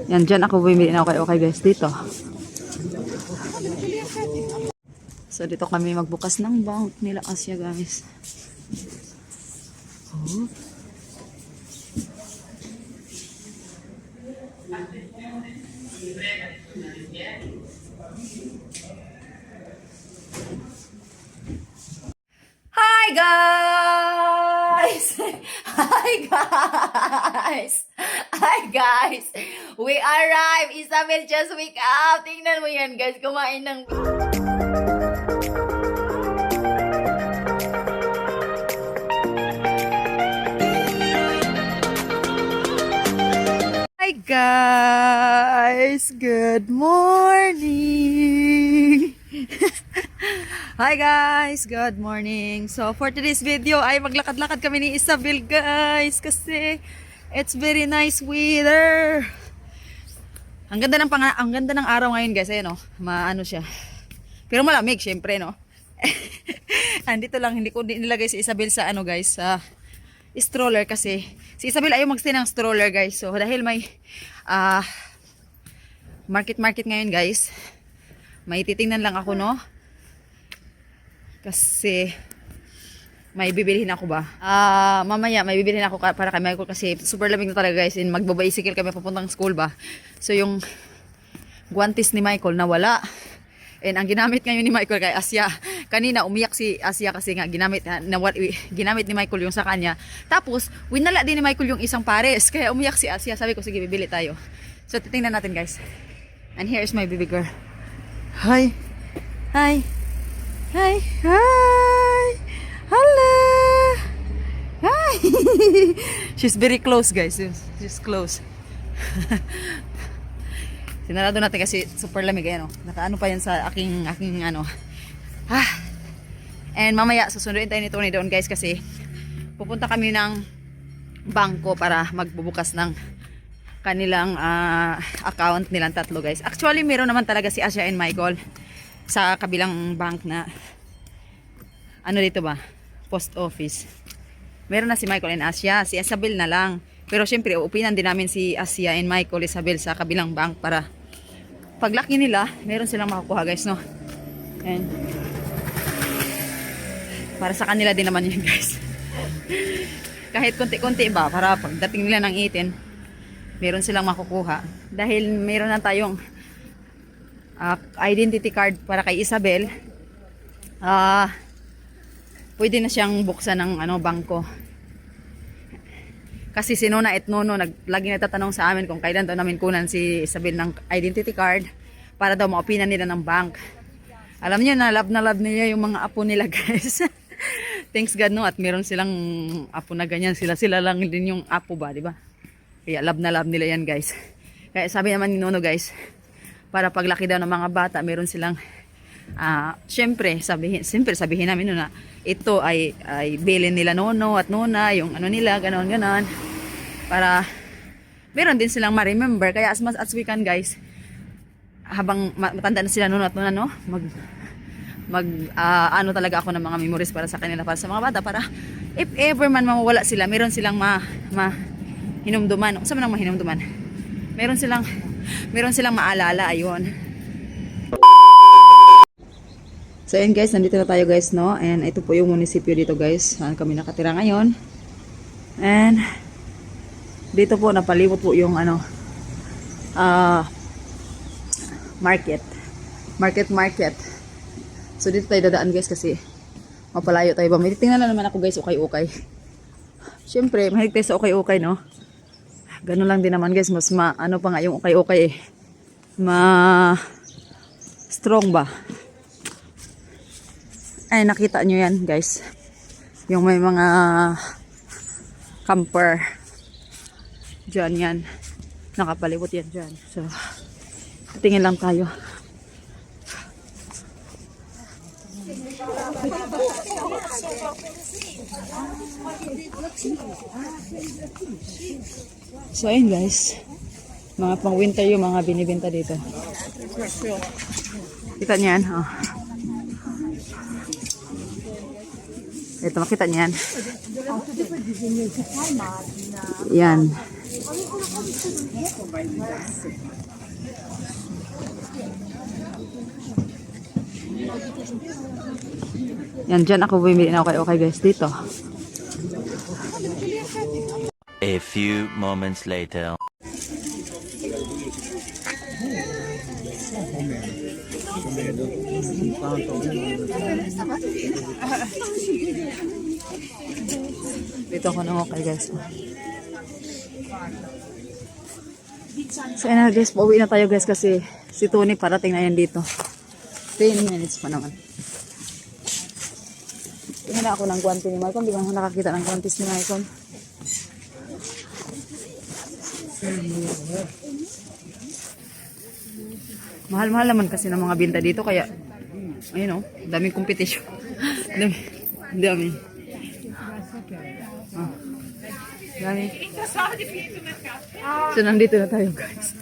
Yan, dyan ako bumili na okay guys, dito. So, dito kami magbukas ng bank nila Asya guys. Oh. Hi guys! Hi guys! Hi guys! We arrived! Isabel just wake up! Tingnan mo yan guys, kumain ng... Hi guys! Good morning! Hi guys! Good morning! So for today's video ay maglakad-lakad kami ni Isabel guys kasi it's very nice weather. Ang ganda ng araw ngayon guys, ayun oh, maano siya. Pero malamig syempre no. Andito lang hindi ko nilagay si Isabel sa ano guys, sa stroller kasi si Isabel ayaw magstay ng stroller guys. So dahil may market ngayon guys, may titingnan lang ako no. Kasi may bibilihin ako ba? Mamaya may bibilihin ako para kay Michael kasi super lamig na talaga guys. And magbabicycle kami papuntang school ba. So yung guantes ni Michael nawala. And ang ginamit ngayon ni Michael kay Asya. Kanina umiyak si Asya kasi nga ginamit ni Michael yung sa kanya. Tapos winala din ni Michael yung isang pares. Kaya umiyak si Asya. Sabi ko sige bibili tayo. So titingnan natin guys. And here is my baby girl. Hi. Hi. Hi. Hi. Hello. Hi. She's very close guys. She's close. Sinarado natin kasi super lamig ayan oh. Nakaano pa yan sa aking ano. And mamaya susunduin tayo ni Tony doon guys kasi pupunta kami ng bangko para magbubukas ng kanilang account nilang tatlo guys. Actually meron naman talaga si Asya and Michael sa kabilang bank na ano dito ba? Post office. Meron na si Michael and Asya. Si Isabel na lang. Pero syempre, upinan din namin si Asya and Michael, Isabel sa kabilang bank para paglaki nila, meron silang makukuha guys, no? And para sa kanila din naman yun guys. Kahit konti-konti ba, para pagdating nila ng 18, meron silang makukuha. Dahil meron na tayong identity card para kay Isabel, pwede na siyang buksan ng bangko. Kasi si Nona at Nono lagi nagtatanong sa amin kung kailan daw namin kunan si Isabel ng identity card para daw ma-opinan nila ng bank. Alam niyo na love nila yung mga apo nila guys. Thanks God no, at meron silang apo na ganyan. Sila lang din yung apo ba, di ba? Kaya love nila yan guys. Kaya sabi naman ni Nono guys, para paglaki daw ng mga bata, meron silang siyempre sabihin namin na ito ay bilin nila Nono at Nona, yung ano nila, ganon para meron din silang ma-remember. Kaya as much as we can guys, habang matanda na sila Nono at Nona no, ano talaga ako ng mga memories para sa kanila, para sa mga bata, para if ever man mawawala sila, meron silang hinumduman. Saan man ang mahinumduman? Meron silang maalala, ayun. So ayun guys, nandito na tayo guys no. And ito po yung munisipyo dito guys. Saan kami nakatira ngayon. And dito po napalibot po yung market. So dito tayo dadaan guys kasi mapalayo tayo ba. May tingnan na naman ako guys, ukay-ukay. Siyempre, mahilig tayo sa ukay-ukay no. Ganun lang din naman guys, mas ano pa nga yung ukay-ukay strong ba. Ay, nakita nyo yan guys, yung may mga camper dyan yan, nakapalibot yan dyan. So tingin lang tayo. So ayun guys, mga pang winter yung mga binibenta dito. Kita nyo yan oh. Ito, makita niyan. Yan. Yan, dyan ako bumili na okay guys dito. A few moments later. Dito ako na okay guys. So yun na guys, pauwi na tayo guys kasi si Tony parating na yan dito. 10 minutes pa naman. Tingnan na ako ng guwanti ni Malcolm. Di ba ako nakakita ng guwantes ni Malcolm? Mahal-mahal naman kasi ng mga binta dito kaya ayun oh, daming competition. Dami. Ah. Dami. So nandito na tayo guys.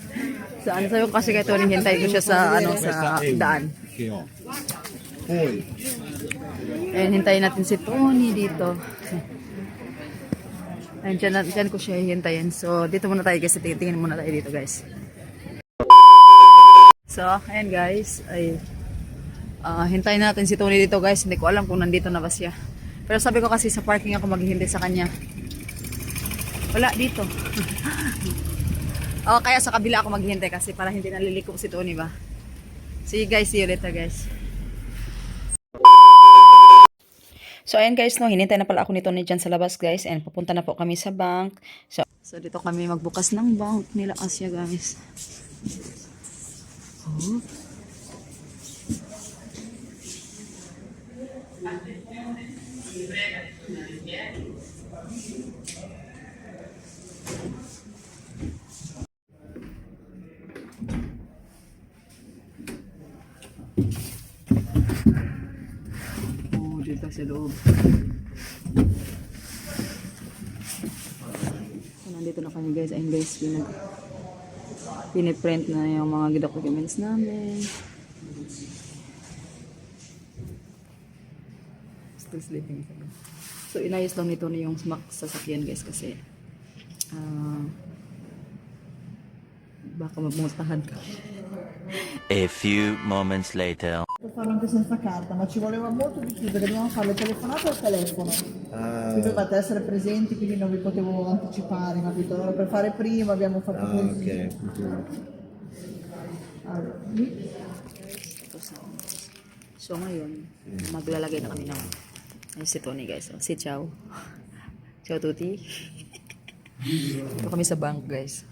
Saan sayo kasi kay Tony hintay ko siya sa sa daan. Ayun, hintayin natin si Tony dito. Ayun, dyan ko siya hihintayin. So, dito muna tayo guys. Tingin muna tayo dito guys. So, ayun guys. Ay, hintayin natin si Tony dito guys. Hindi ko alam kung nandito na ba siya. Pero sabi ko kasi sa parking ako maghihintay sa kanya. Wala dito. Kaya sa kabila ako maghihintay kasi para hindi naliliko si Tony ba. See you guys. See you later guys. So, ayan guys, no, hinintay na pala ako nito ni dyan sa labas guys. And pupunta na po kami sa bank. So dito kami magbukas ng bank nila Asya guys. Oh. Dito sa loob. So, nandito na kami guys. Ayun guys, piniprint na yung mga documents namin. Still sleeping. So, inayos lang nito na yung sasakyan guys kasi baka magmultahan ka. A few moments later. Farlo anche senza carta, ma ci voleva molto di più perché dovevamo fare le telefonate al telefono. Quindi dovevate essere presenti, quindi non vi potevo anticipare, capito? Allora per fare prima abbiamo fatto così. Okay. Allora, So ngayon, maglalagay na kami ng si Tony guys. Si Chow. Chow Tuti. Ito kami sa bank guys.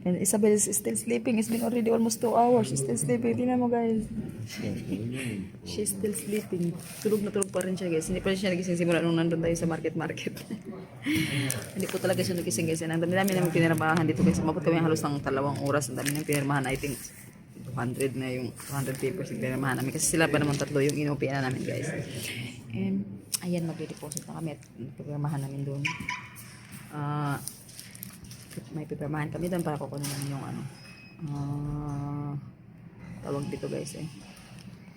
And Isabel is still sleeping. It's been already almost 2 hours. She's still sleeping. Tingnan mo guys. She's still sleeping. Tulog na tulog pa rin siya guys. Hindi pa rin siya nagising simula nung nandun tayo sa market. Hindi po talaga siya nagising guys. Ang dami-dami namin pinirmahan dito guys. Umabot kami halos ng 2 oras. Ang dami namin pinirmahan. I think 200 na yung 200 papers yung pinirmahan namin. Kasi sila pa naman 3 yung inupian na namin guys. And ayan, magre-deposit na kami at pinirmahan namin doon. May pipirmahan kami doon para kukunin namin yung tawag dito guys eh.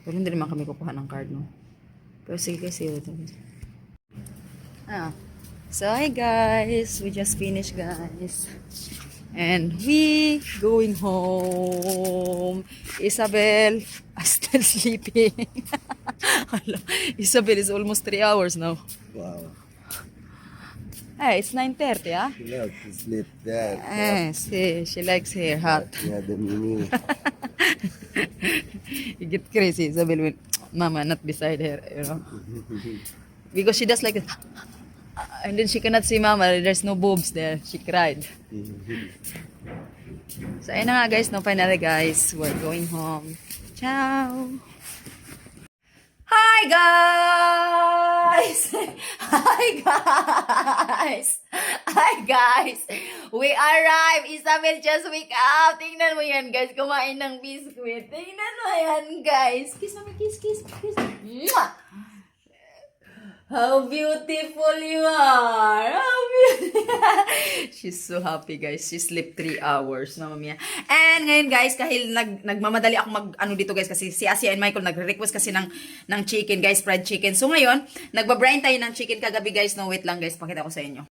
Pero hindi naman kami kukuha ng card no. Pero sige guys, see you later guys. So hi guys, we just finished guys. And we going home. Isabel still sleeping. Isabel is almost 3 hours now. Wow. Hey, it's 9:30, ah? She loves to sleep there. See, she likes hair hot. Yeah, the mini. You get crazy, Isabel, when Mama not beside her, you know. Because she does like it. And then she cannot see Mama, there's no boobs there. She cried. So, ayun na nga guys, no, finally guys, we're going home. Ciao! Hi guys! Hi guys! Hi guys! We arrived! Isabel just wake up! Tingnan mo yan guys, kumain ng biscuit. Tingnan mo yan guys. Kiss namin, kiss, kiss, kiss. Mwah! How beautiful you are! How beautiful! She's so happy guys. She slept 3 hours, Mama Mia. And ngayon guys, kahit nagmamadali ako dito guys kasi si Asia and Michael nagre-request kasi ng chicken guys, fried chicken. So ngayon, nagbabrain tayo ng chicken kagabi guys. No, wait lang guys, pakita ko sa inyo.